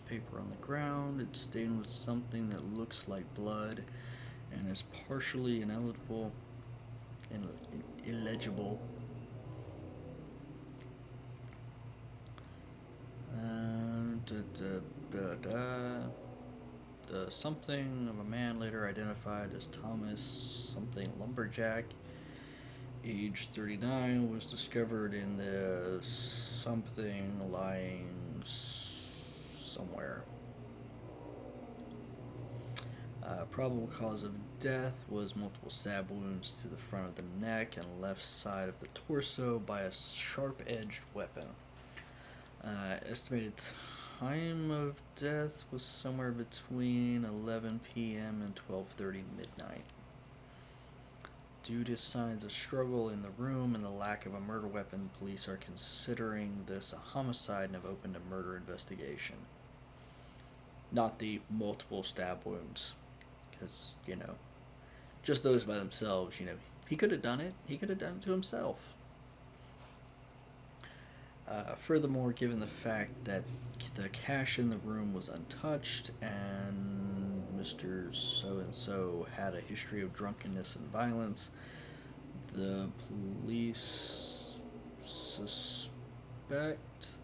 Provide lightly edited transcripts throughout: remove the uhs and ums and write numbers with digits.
paper on the ground. It's stained with something that looks like blood and is partially illegible. The something of a man later identified as Thomas something Lumberjack, age 39, was discovered in the something lying somewhere. Probable cause of death was multiple stab wounds to the front of the neck and left side of the torso by a sharp-edged weapon. Estimated time of death was somewhere between 11 p.m. and 12:30 midnight. Due to signs of struggle in the room and the lack of a murder weapon, police are considering this a homicide and have opened a murder investigation. Not the multiple stab wounds. Because, just those by themselves, he could have done it. He could have done it to himself. Furthermore, given the fact that the cash in the room was untouched and Mr. So-and-so had a history of drunkenness and violence, the police suspect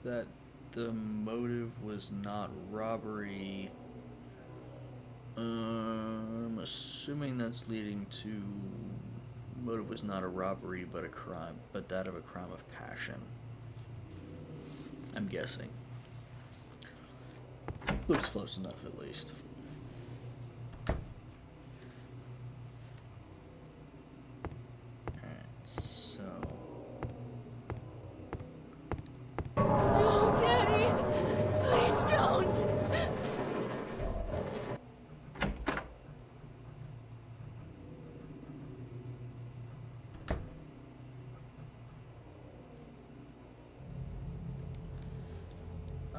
that the motive was not robbery. I'm assuming that's leading to motive was not a robbery but a crime, but that of a crime of passion. I'm guessing. Looks close enough at least. Alright, so... No, Daddy! Please don't!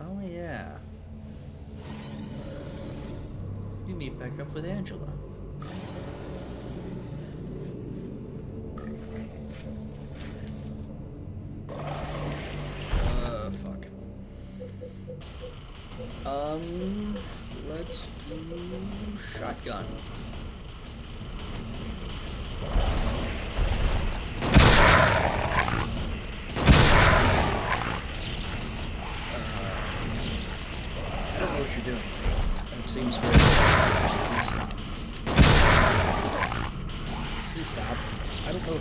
Oh yeah. You meet back up with Angela. Fuck. Let's do shotgun. I don't know what you're doing. That seems very... Please stop. Please stop. I don't know.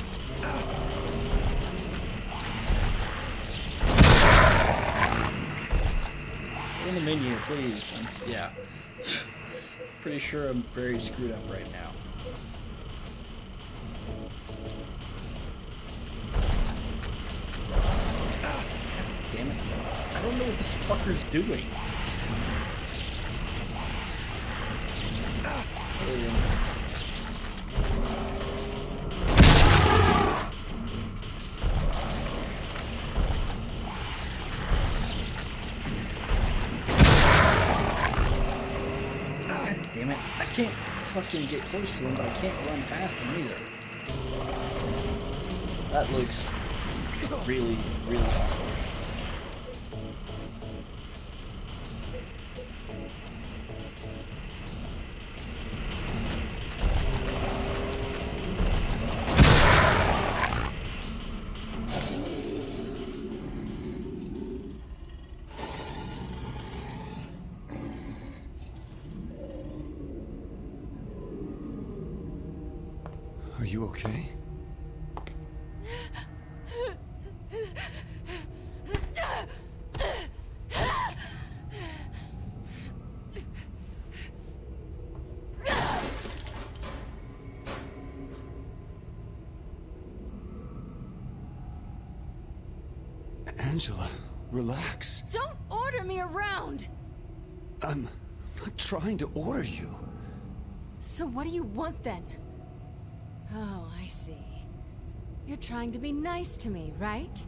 Go in the menu, please. Yeah. Pretty sure I'm very screwed up right now. God damn it. I don't know what this fucker's doing. God damn it. I can't fucking get close to him, but I can't run past him either. That looks really, really awkward. Are you okay? Angela, relax. Don't order me around! I'm not trying to order you. So what do you want then? Oh, I see. You're trying to be nice to me, right?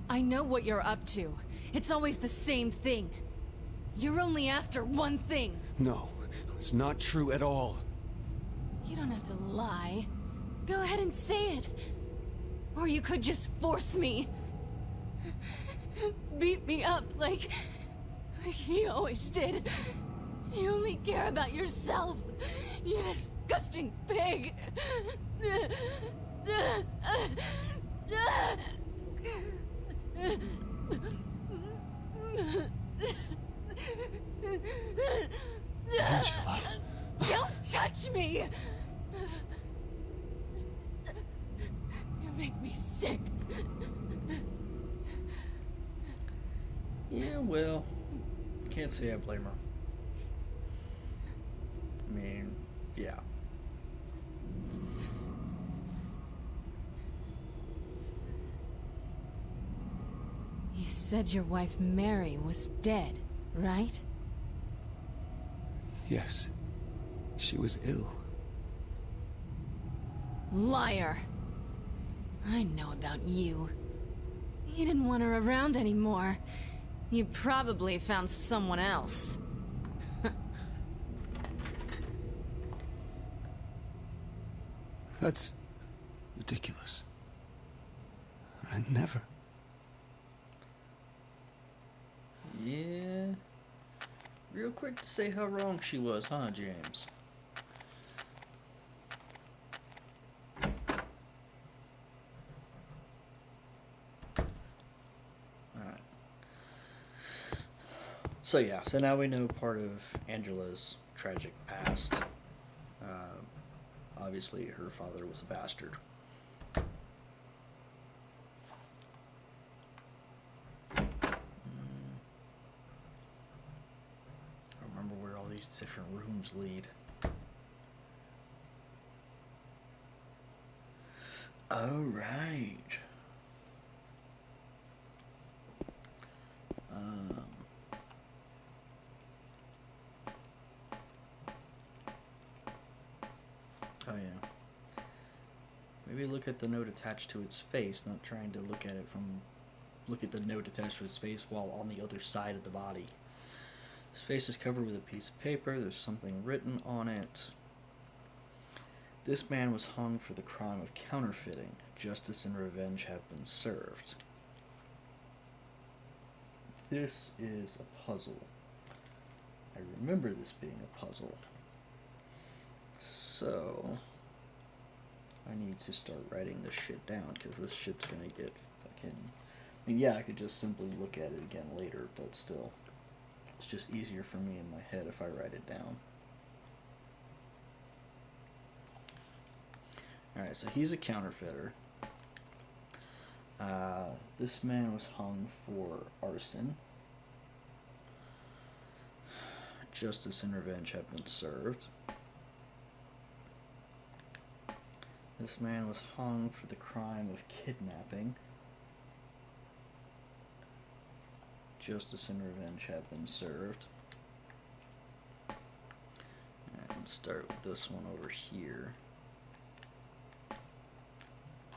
I know what you're up to. It's always the same thing. You're only after one thing. No, it's not true at all. You don't have to lie. Go ahead and say it. Or you could just force me. Beat me up like He always did. You only care about yourself. You disgusting pig. Angela. Don't touch me! You make me sick. Yeah, well, can't say I blame her. I mean, yeah. You said your wife Mary was dead, right? Yes. She was ill. Liar! I know about you. You didn't want her around anymore. You probably found someone else. That's ridiculous. I never. Yeah. Real quick to say how wrong she was, huh, James? Alright. So yeah, so now we know part of Angela's tragic past. Obviously, her father was a bastard. Where all these different rooms lead. Oh, right. Oh yeah. Maybe look at the note attached to its face, not trying to look at it from... Look at the note attached to its face while on the other side of the body. His face is covered with a piece of paper. There's something written on it. This man was hung for the crime of counterfeiting. Justice and revenge have been served. This is a puzzle. I remember this being a puzzle. So, I need to start writing this shit down, because this shit's gonna get fucking... I mean, yeah, I could just simply look at it again later, but still. It's just easier for me in my head if I write it down. Alright, so he's a counterfeiter. This man was hung for arson. Justice and revenge have been served. This man was hung for the crime of kidnapping. Justice and revenge have been served. And start with this one over here.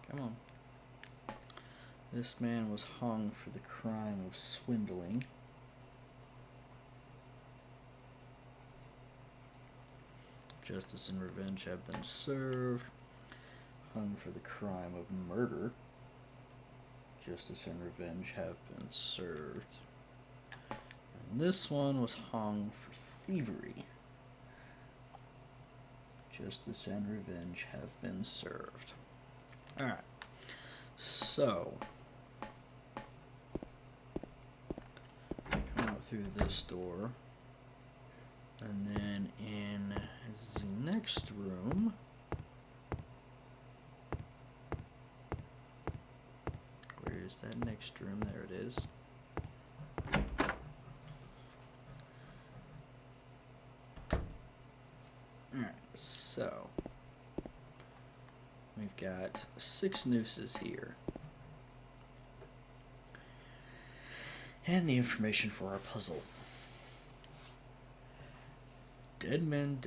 Come on. This man was hung for the crime of swindling. Justice and revenge have been served. Hung for the crime of murder. Justice and revenge have been served. And this one was hung for thievery. Justice and revenge have been served. Alright. So, come out through this door. And then in the next room, where is that next room? There it is. Alright, so we've got 6 nooses here. And the information for our puzzle. Dead men,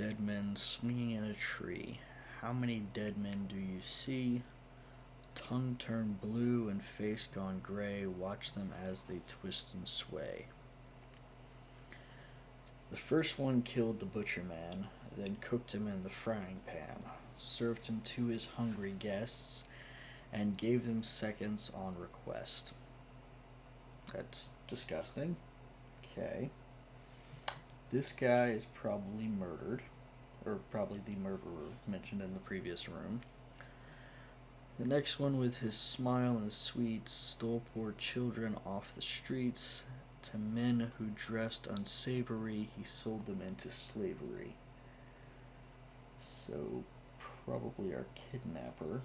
swinging in a tree. How many dead men do you see? Tongue turned blue and face gone gray. Watch them as they twist and sway. The first one killed the butcher man, then cooked him in the frying pan, served him to his hungry guests, and gave them seconds on request. That's disgusting. Okay. This guy is probably murdered, or probably the murderer mentioned in the previous room. The next one, with his smile and sweets, stole poor children off the streets. To men who dressed unsavory, he sold them into slavery. So, probably our kidnapper.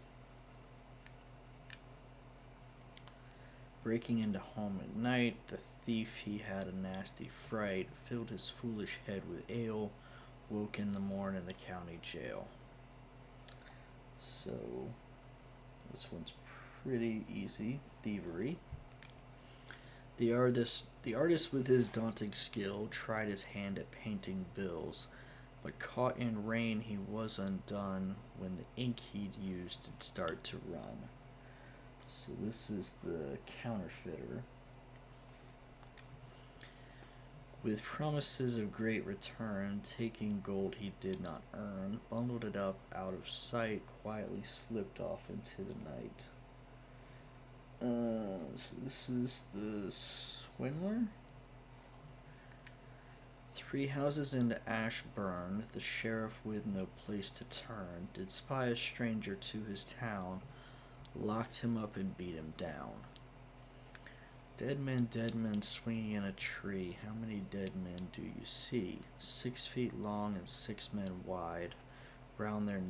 Breaking into home at night, the thief, he had a nasty fright, filled his foolish head with ale, woke in the morn in the county jail. So, this one's pretty easy. Thievery. The artist with his daunting skill tried his hand at painting bills, but caught in rain he was undone when the ink he'd used did start to run. So this is the counterfeiter. With promises of great return, taking gold he did not earn, bundled it up out of sight, quietly slipped off into the night. So this is the swindler. 3 houses into ash burned, the sheriff with no place to turn, did spy a stranger to his town, locked him up and beat him down. Dead men swinging in a tree, how many dead men do you see? 6 feet long and 6 men wide, round their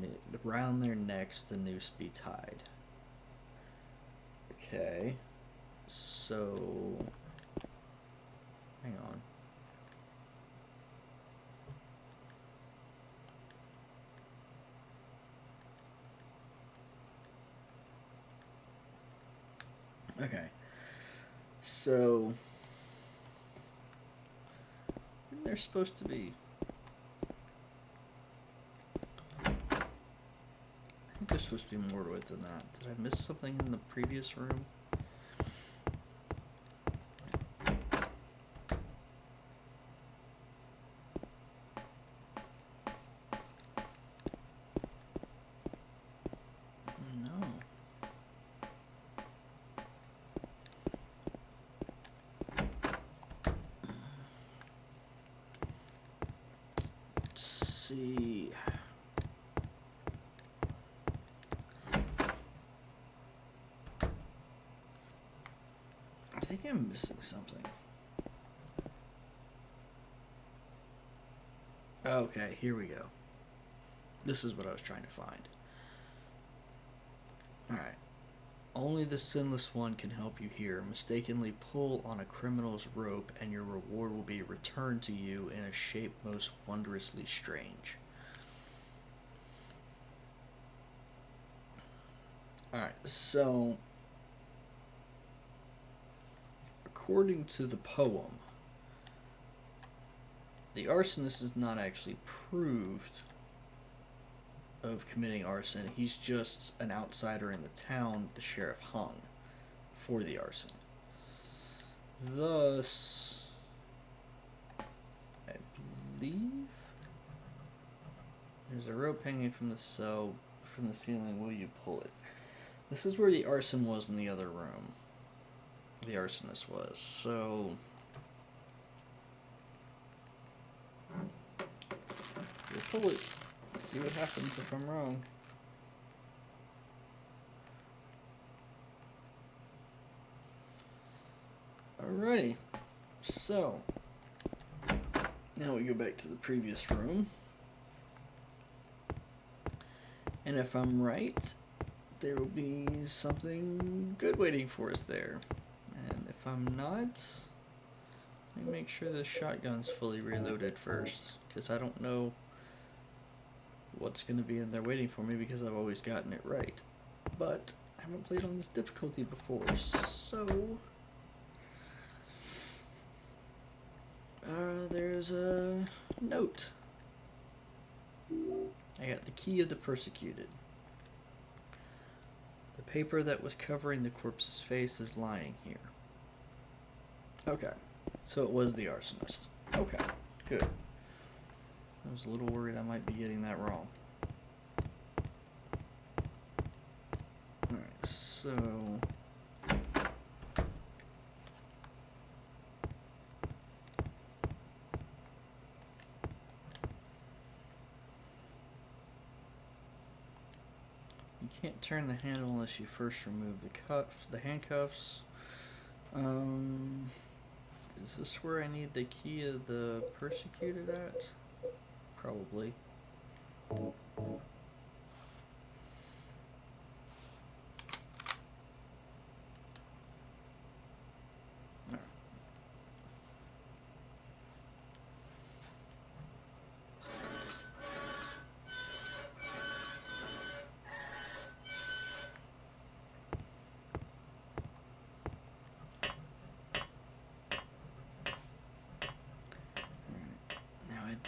necks the noose be tied. Okay, so, hang on. Okay, so, they're supposed to be, I think there's supposed to be more to it than that. Did I miss something in the previous room? No. Let's see. I think I'm missing something. Okay, here we go. This is what I was trying to find. Alright. Only the sinless one can help you here. Mistakenly pull on a criminal's rope and your reward will be returned to you in a shape most wondrously strange. Alright, so according to the poem, the arsonist is not actually proved of committing arson. He's just an outsider in the town the sheriff hung for the arson. Thus, I believe there's a rope hanging from the ceiling. Will you pull it? This is where the arson was in the other room. The arsonist was. So we'll pull it. Let's see what happens if I'm wrong. Alrighty. So now we go back to the previous room. And if I'm right, there will be something good waiting for us there. And if I'm not, let me make sure the shotgun's fully reloaded first, because I don't know what's going to be in there waiting for me because I've always gotten it right. But I haven't played on this difficulty before, so there's a note. I got the key of the persecuted. The paper that was covering the corpse's face is lying here. Okay, so it was the arsonist. Okay, good. I was a little worried I might be getting that wrong. Alright, so Can't turn the handle unless you first remove the handcuffs. Is this where I need the key of the persecuted at? Probably.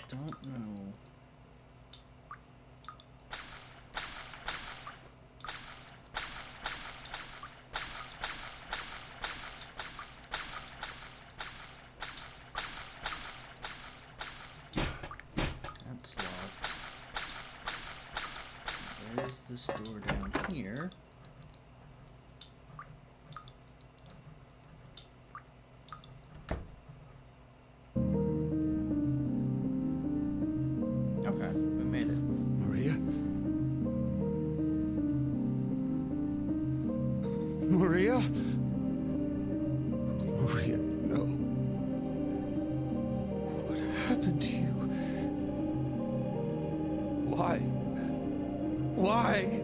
Don't know. That's locked. There's this door down here. Okay, we made it. Maria? Maria? Maria, no. What happened to you? Why? Why?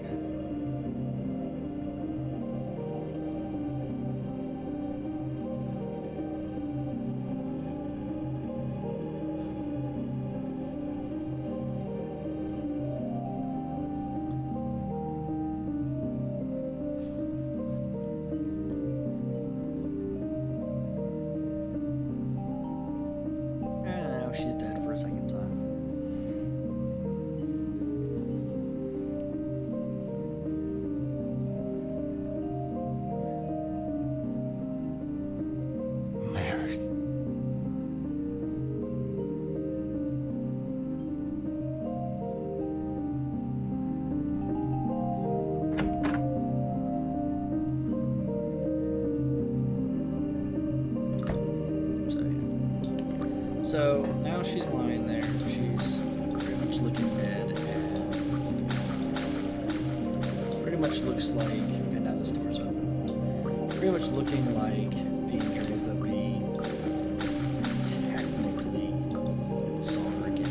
She's dead for a second time. Mary. So now she's lying there. She's pretty much looking dead, and pretty much looks like. And now this door's open. Pretty much looking like the injuries that we technically saw her get.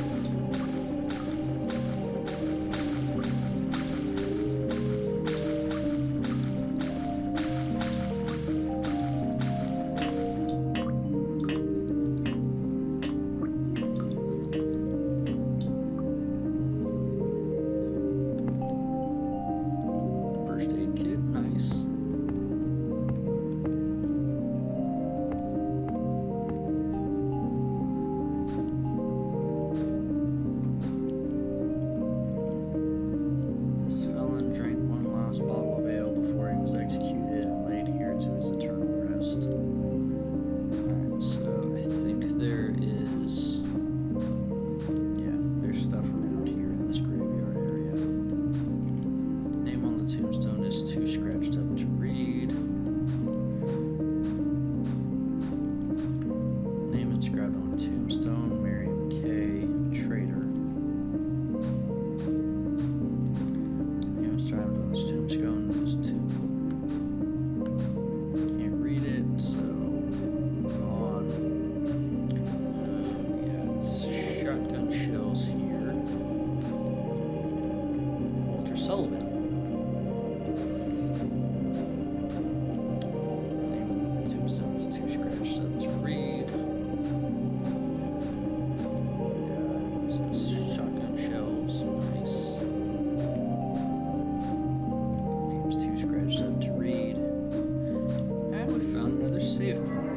Save point.